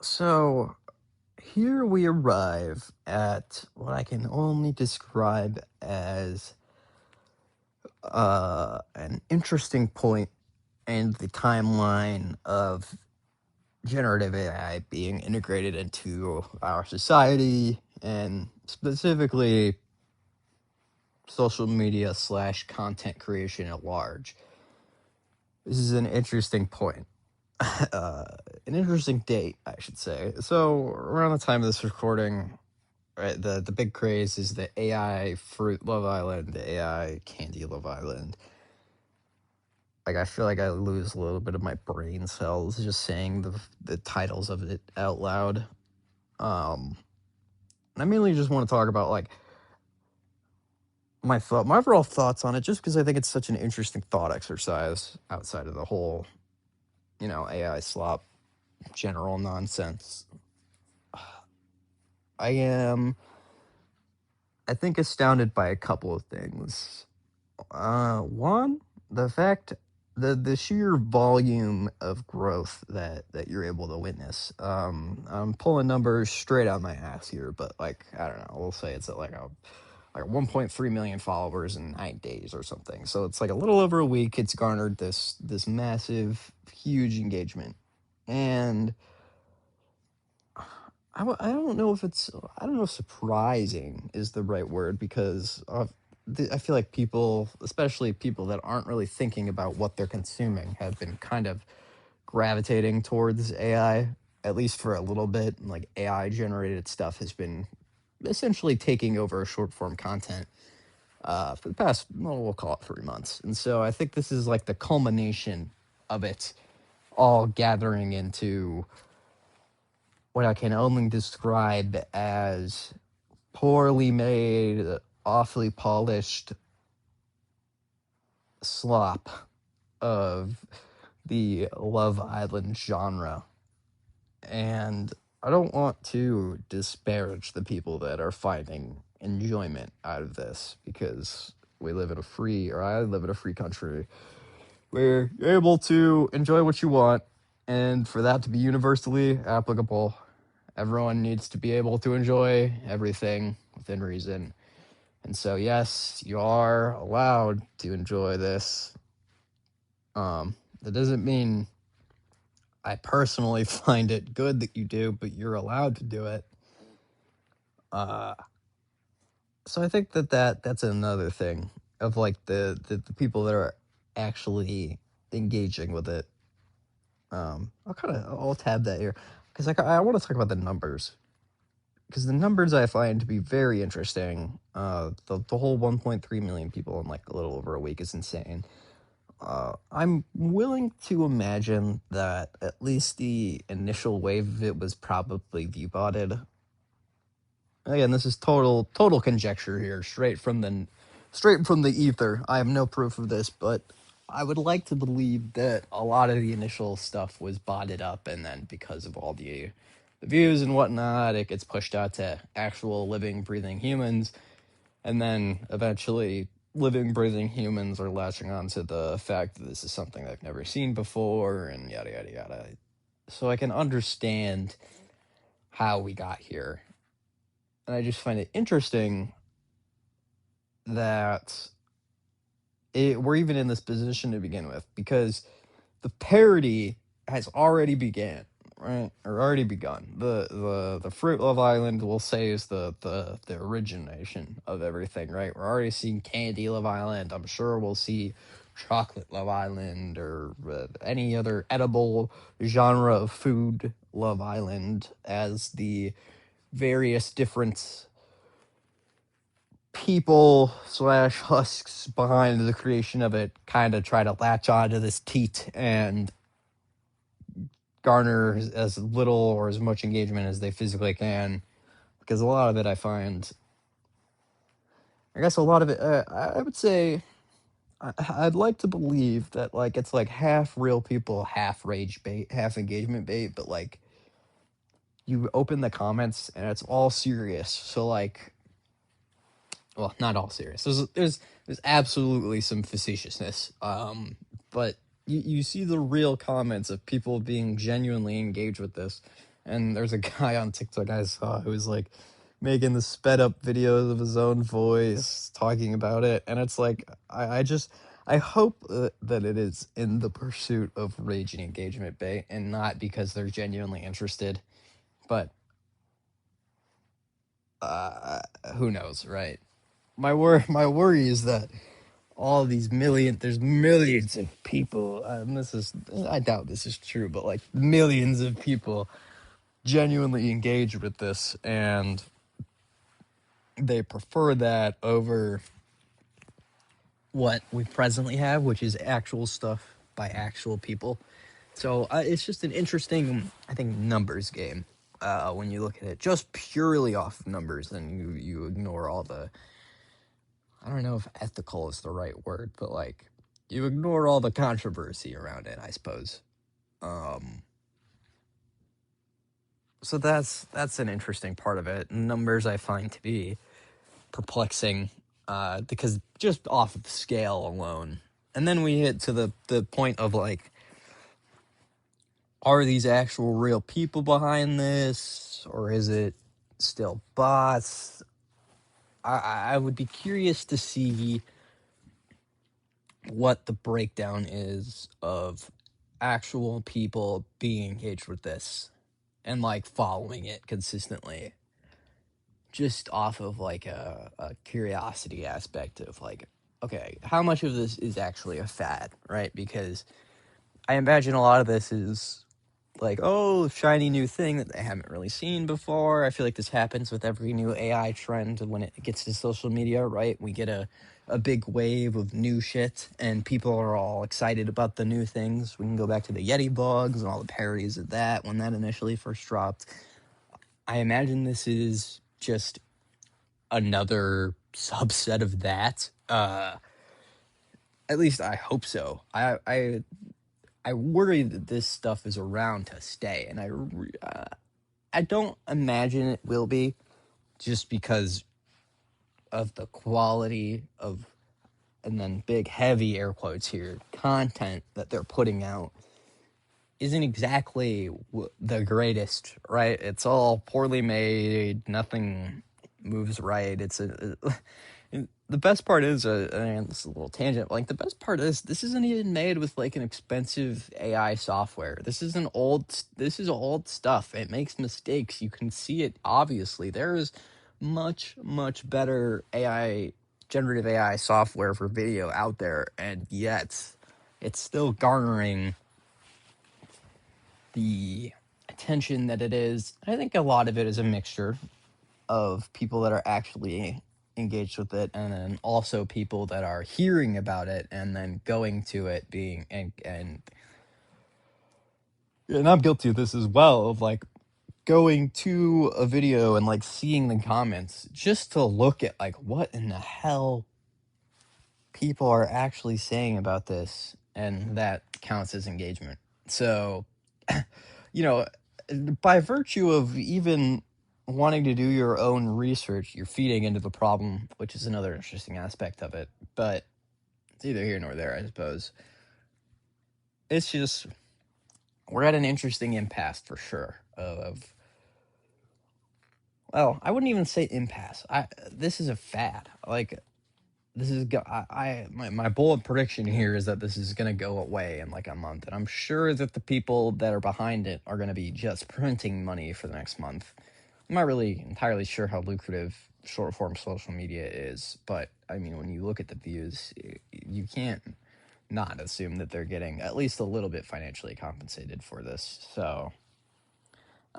So here we arrive at what I can only describe as an interesting point in the timeline of generative AI being integrated into our society and specifically social media slash content creation at large. This is an interesting point. uh, an interesting date, I should say. So around the time of this recording, right, the big craze is the AI Fruit Love Island, the AI Candy Love Island. Like I feel like I lose a little bit of my brain cells just saying the titles of it out loud. And I mainly just want to talk about like my overall thoughts on it, just because I think it's such an interesting thought exercise outside of the whole, AI slop general nonsense. I am, I think, astounded by a couple of things. One, the fact the sheer volume of growth that you're able to witness. I'm pulling numbers straight out my ass here, but like I don't know, we'll say it's at like 1.3 million followers in 9 days or something. So it's like a little over a week. It's garnered this massive, huge engagement, and I don't know if I don't know if surprising is the right word because I feel like people, especially people that aren't really thinking about what they're consuming, have been kind of gravitating towards AI, at least for a little bit. Like AI generated stuff has been essentially taking over short form content for the past, well, we'll call it 3 months. And so I think this is like the culmination of it all gathering into what I can only describe as poorly made, awfully polished slop of the Love Island genre. And I don't want to disparage the people that are finding enjoyment out of this because we live in a free, or I live in a free country where you're able to enjoy what you want, and for that to be universally applicable, everyone needs to be able to enjoy everything within reason. And so, yes, you are allowed to enjoy this. That doesn't mean I personally find it good that you do, but you're allowed to do it. Uh, so I think that's another thing of like the people that are actually engaging with it. I'll tab that here because I want to talk about the numbers because the numbers I find to be very interesting. The whole 1.3 million people in like a little over a week is insane. I'm willing to imagine that at least the initial wave of it was probably viewbotted. Again, this is total conjecture here, straight from the ether. I have no proof of this, but I would like to believe that a lot of the initial stuff was botted up, and then because of all the views and whatnot, it gets pushed out to actual living, breathing humans, and then eventually living, breathing humans are latching on to the fact that this is something they've never seen before, and yada yada yada. So I can understand how we got here, and I just find it interesting that we're even in this position to begin with because the parody has already began, right? Or already begun. The Fruit Love Island, we'll say, is the origination of everything, right? We're already seeing Candy Love Island. I'm sure we'll see Chocolate Love Island or any other edible genre of food Love Island as the various different people slash husks behind the creation of it kind of try to latch on to this teat and garner as little or as much engagement as they physically can, because a lot of it I guess a lot of it I would say I'd like to believe that like it's like half real people, half rage bait, half engagement bait, but like you open the comments and it's all serious. So like, well, not all serious. There's absolutely some facetiousness. But you see the real comments of people being genuinely engaged with this, And there's a guy on TikTok I saw who was like making the sped up videos of his own voice talking about it, and it's like I hope that it is in the pursuit of rage and engagement bait, and not because they're genuinely interested. But uh, who knows, right? My worry is that all these there's millions of people, and I doubt this is true, but like millions of people genuinely engage with this, and they prefer that over what we presently have, which is actual stuff by actual people. So it's just an interesting, I think, numbers game. When you look at it just purely off of numbers, then you ignore all the, I don't know if ethical is the right word, but like you ignore all the controversy around it, I suppose. Um, so that's an interesting part of it. Numbers I find to be perplexing, because just off of the scale alone. And then we hit to the point of like, are these actual real people behind this, or is it still bots? I would be curious to see what the breakdown is of actual people being engaged with this and like following it consistently, just off of like a curiosity aspect of like, okay, how much of this is actually a fad, right? Because I imagine a lot of this is like, oh, shiny new thing that they haven't really seen before. I feel like this happens with every new AI trend when it gets to social media, right? We get a big wave of new shit, and people are all excited about the new things. We can go back to the Yeti bugs and all the parodies of that when that initially first dropped. I imagine this is just another subset of that. At least I hope so. I worry that this stuff is around to stay, and I don't imagine it will be, just because of the quality of, and then big heavy air quotes here, content that they're putting out isn't exactly the greatest, right? It's all poorly made, nothing moves right. The best part is, and this is a little tangent, like the best part is this isn't even made with like an expensive AI software. This is old stuff. It makes mistakes. You can see it obviously. There is much better generative AI software for video out there, and yet it's still garnering the attention that it is. I think a lot of it is a mixture of people that are actually engaged with it, and then also people that are hearing about it and then going to it being and I'm guilty of this as well, of like going to a video and like seeing the comments just to look at like what in the hell people are actually saying about this, and that counts as engagement. So you know, by virtue of even wanting to do your own research, you're feeding into the problem, which is another interesting aspect of it. But it's either here nor there, I suppose. It's just, we're at an interesting impasse for sure. Well, I wouldn't even say impasse. This is a fad. Like, this is my bold prediction here is that this is going to go away in like a month, and I'm sure that the people that are behind it are going to be just printing money for the next month. I'm not really entirely sure how lucrative short form social media is, but I mean, when you look at the views, you can't not assume that they're getting at least a little bit financially compensated for this. So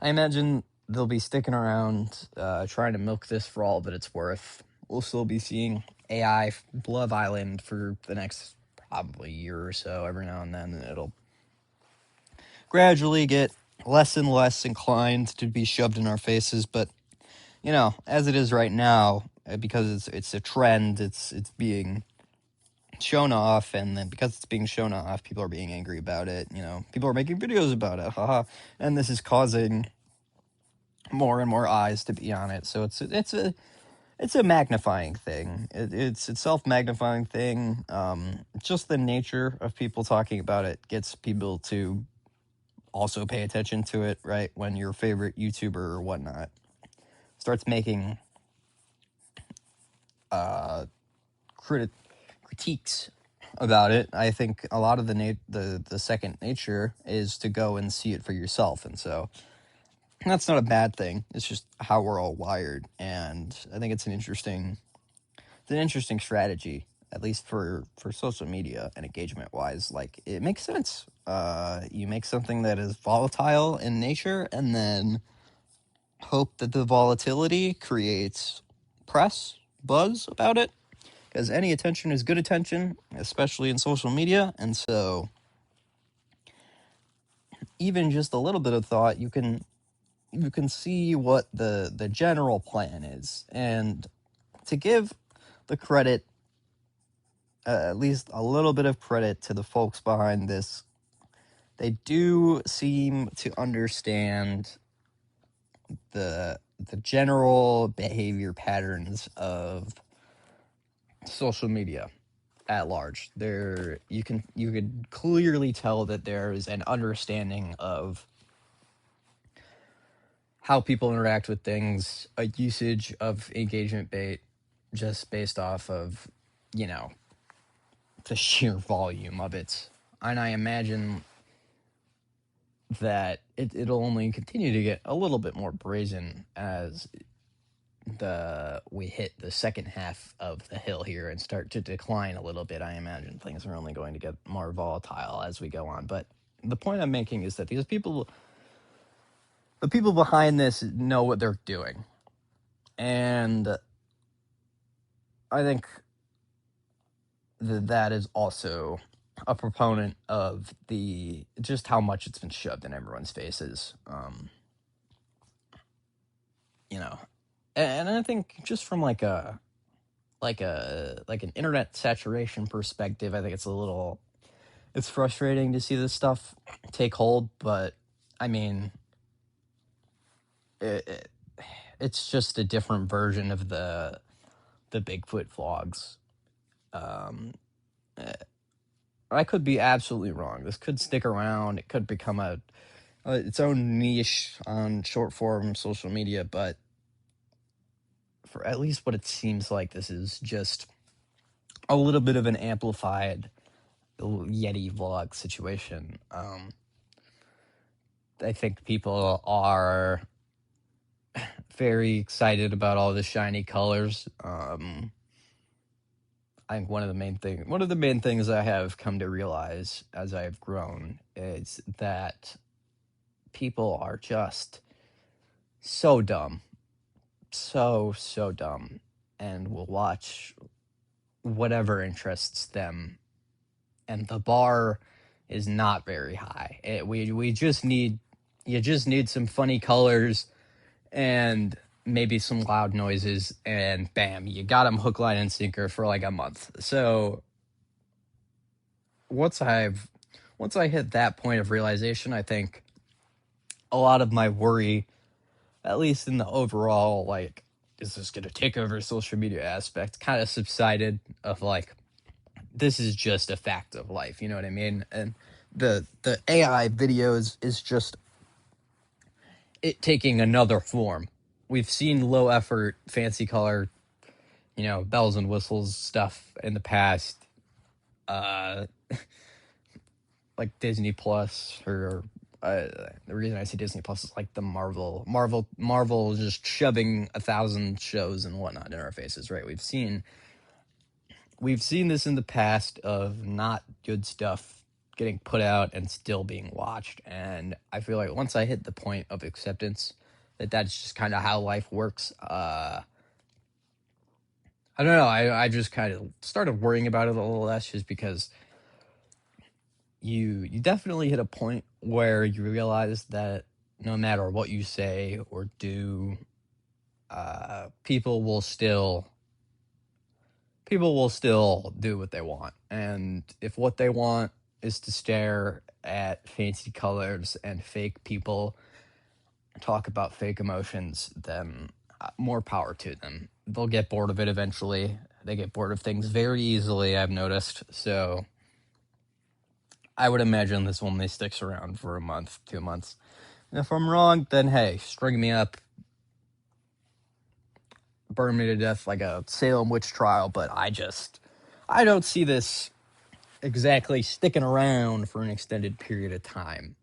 I imagine they'll be sticking around, trying to milk this for all that it's worth. We'll still be seeing AI Love Island for the next probably year or so. Every now and then, it'll gradually get less and less inclined to be shoved in our faces. But as it is right now, because it's a trend, it's being shown off, and then because it's being shown off, people are being angry about it. People are making videos about it, haha, and this is causing more and more eyes to be on it. So it's a magnifying thing. It's a self-magnifying thing. Just the nature of people talking about it gets people to also pay attention to it, right? When your favorite YouTuber or whatnot starts making critiques about it, I think a lot of the second nature is to go and see it for yourself, and so that's not a bad thing. It's just how we're all wired, and I think it's an interesting strategy, at least for social media and engagement wise. Like, it makes sense. You make something that is volatile in nature, and then hope that the volatility creates press buzz about it, because any attention is good attention, especially in social media. And so even just a little bit of thought, you can see what the general plan is. And to give the credit, at least a little bit of credit to the folks behind this, they do seem to understand the general behavior patterns of social media at large. You could clearly tell that there is an understanding of how people interact with things, a usage of engagement bait, just based off of, you know, the sheer volume of it. And I imagine that it'll only continue to get a little bit more brazen as we hit the second half of the hill here and start to decline a little bit. I imagine things are only going to get more volatile as we go on. But the point I'm making is that the people behind this know what they're doing. And I think that is also a proponent of just how much it's been shoved in everyone's faces. You know, and I think just from like an internet saturation perspective, I think it's frustrating to see this stuff take hold. But I mean, it's just a different version of the Bigfoot vlogs. I could be absolutely wrong. This could stick around. It could become its own niche on short form social media, but for at least what it seems like, this is just a little bit of an amplified Yeti vlog situation. I think people are very excited about all the shiny colors. I think one of the main things I have come to realize as I've grown is that people are just so dumb, so dumb, and will watch whatever interests them, and the bar is not very high. You just need some funny colors and maybe some loud noises, and bam, you got them hook, line, and sinker for like a month. So once I hit that point of realization, I think a lot of my worry, at least in the overall, like, is this going to take over social media aspect, kind of subsided. Of like, this is just a fact of life, you know what I mean? And the AI videos is just it taking another form. We've seen low effort, fancy color, bells and whistles stuff in the past, like Disney Plus, or the reason I say Disney Plus is like the Marvel just shoving 1,000 shows and whatnot in our faces, right? We've seen this in the past of not good stuff getting put out and still being watched, and I feel like once I hit the point of acceptance that that's just kind of how life works, I don't know, I just kind of started worrying about it a little less, just because you definitely hit a point where you realize that no matter what you say or do, people will still do what they want. And if what they want is to stare at fancy colors and fake people talk about fake emotions, then more power to them. They'll get bored of it eventually. They get bored of things very easily, I've noticed. So I would imagine this only sticks around for a month, 2 months. And if I'm wrong, then hey, string me up, burn me to death like a Salem witch trial. But I don't see this exactly sticking around for an extended period of time.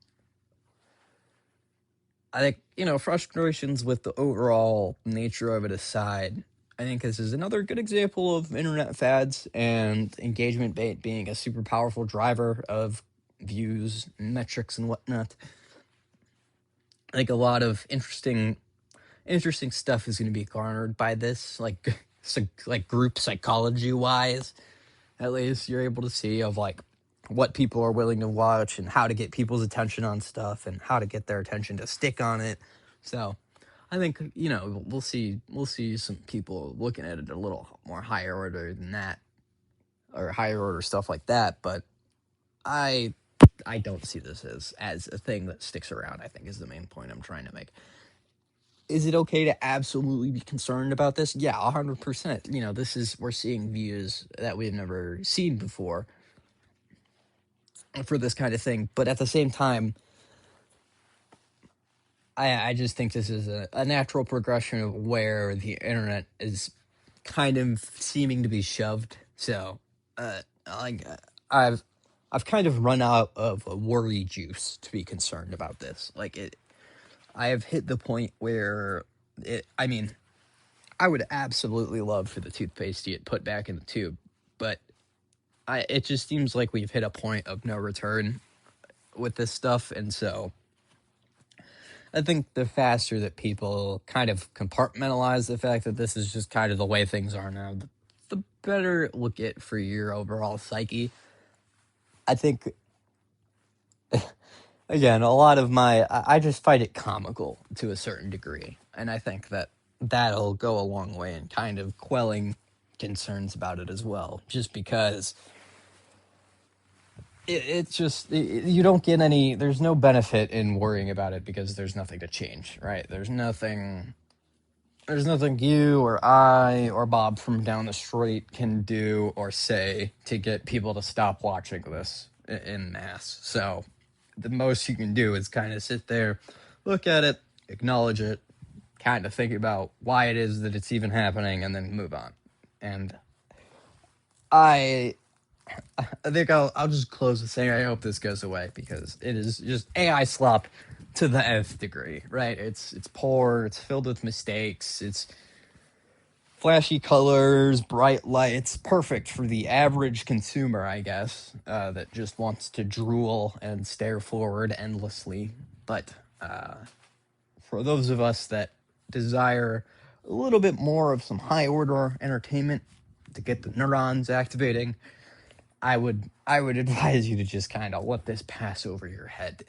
I think, frustrations with the overall nature of it aside, I think this is another good example of internet fads and engagement bait being a super powerful driver of views, metrics, and whatnot. I think a lot of interesting stuff is going to be garnered by this, like group psychology wise. At least you're able to see of like what people are willing to watch and how to get people's attention on stuff and how to get their attention to stick on it. So I think we'll see some people looking at it a little more higher order than that, or higher order stuff like that. But I I don't see this as a thing that sticks around. I think is the main point I'm trying to make. Is it okay to absolutely be concerned about this? Yeah, 100%. We're seeing views that we've never seen before for this kind of thing. But at the same time, I just think this is a natural progression of where the internet is kind of seeming to be shoved. So, like, I've kind of run out of worry juice to be concerned about this. I have hit the point where I mean, I would absolutely love for the toothpaste to get put back in the tube, but it just seems like we've hit a point of no return with this stuff, and so I think the faster that people kind of compartmentalize the fact that this is just kind of the way things are now, the better it will get for your overall psyche. I think, again, a lot of I just find it comical to a certain degree, and I think that that'll go a long way in kind of quelling concerns about it as well, just because it's just you don't get any. There's no benefit in worrying about it because there's nothing to change, right? There's nothing. There's nothing you or I or Bob from down the street can do or say to get people to stop watching this in mass. So the most you can do is kind of sit there, look at it, acknowledge it, kind of think about why it is that it's even happening, and then move on. And I I think I'll just close with saying I hope this goes away because it is just AI slop to the nth degree, right? It's poor, it's filled with mistakes, it's flashy colors, bright lights, perfect for the average consumer, I guess, that just wants to drool and stare forward endlessly. But for those of us that desire a little bit more of some high order entertainment to get the neurons activating, I would advise you to just kind of let this pass over your head,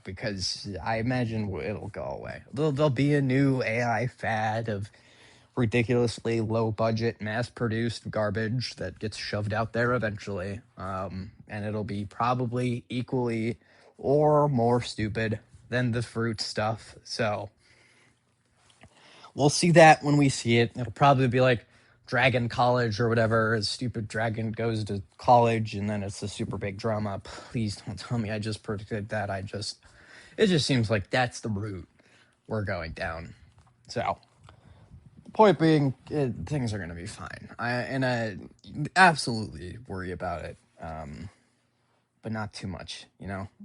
because I imagine it'll go away. There'll be a new AI fad of ridiculously low budget, mass produced garbage that gets shoved out there eventually, and it'll be probably equally or more stupid than the fruit stuff. So we'll see that when we see it. It'll probably be like Dragon College or whatever. A stupid dragon goes to college and then it's a super big drama. Please don't tell me I just predicted that. It just seems like that's the route we're going down. So, point being, things are going to be fine. I absolutely worry about it, but not too much,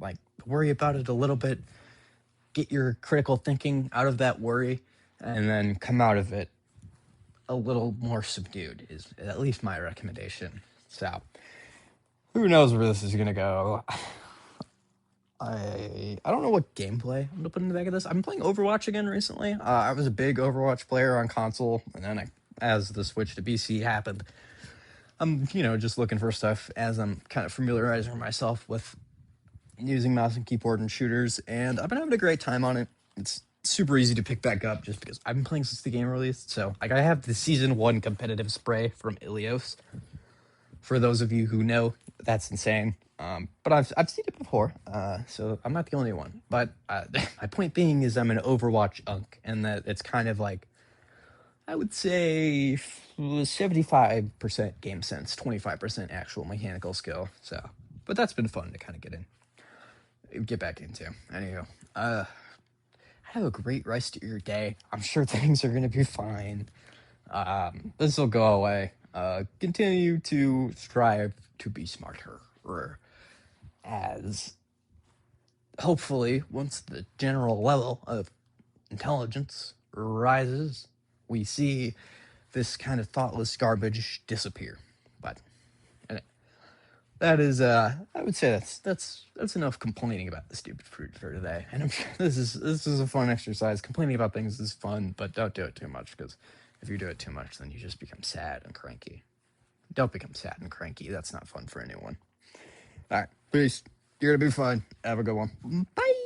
Like, worry about it a little bit, get your critical thinking out of that worry, and then come out of it a little more subdued is at least my recommendation. So, who knows where this is gonna go? I don't know what gameplay I'm gonna put in the back of this. I've been playing Overwatch again recently. I was a big Overwatch player on console, and then as the switch to PC happened, I'm just looking for stuff as I'm kind of familiarizing myself with using mouse and keyboard and shooters, and I've been having a great time on it. It's super easy to pick back up just because I've been playing since the game released. So, like, I have the Season 1 competitive spray from Ilios. For those of you who know, that's insane. But I've seen it before, so I'm not the only one. But my point being is I'm an Overwatch unk, and that it's kind of like, I would say 75% game sense, 25% actual mechanical skill. So, but that's been fun to kind of get back into. Anywho, have a great rest of your day. I'm sure things are gonna be fine. This will go away. Continue to strive to be smarter, or as hopefully once the general level of intelligence rises, we see this kind of thoughtless garbage disappear. But that is, I would say that's enough complaining about the stupid fruit for today. And I'm sure this is a fun exercise. Complaining about things is fun, but don't do it too much, because if you do it too much, then you just become sad and cranky. Don't become sad and cranky. That's not fun for anyone. All right, peace. You're gonna be fine. Have a good one. Bye.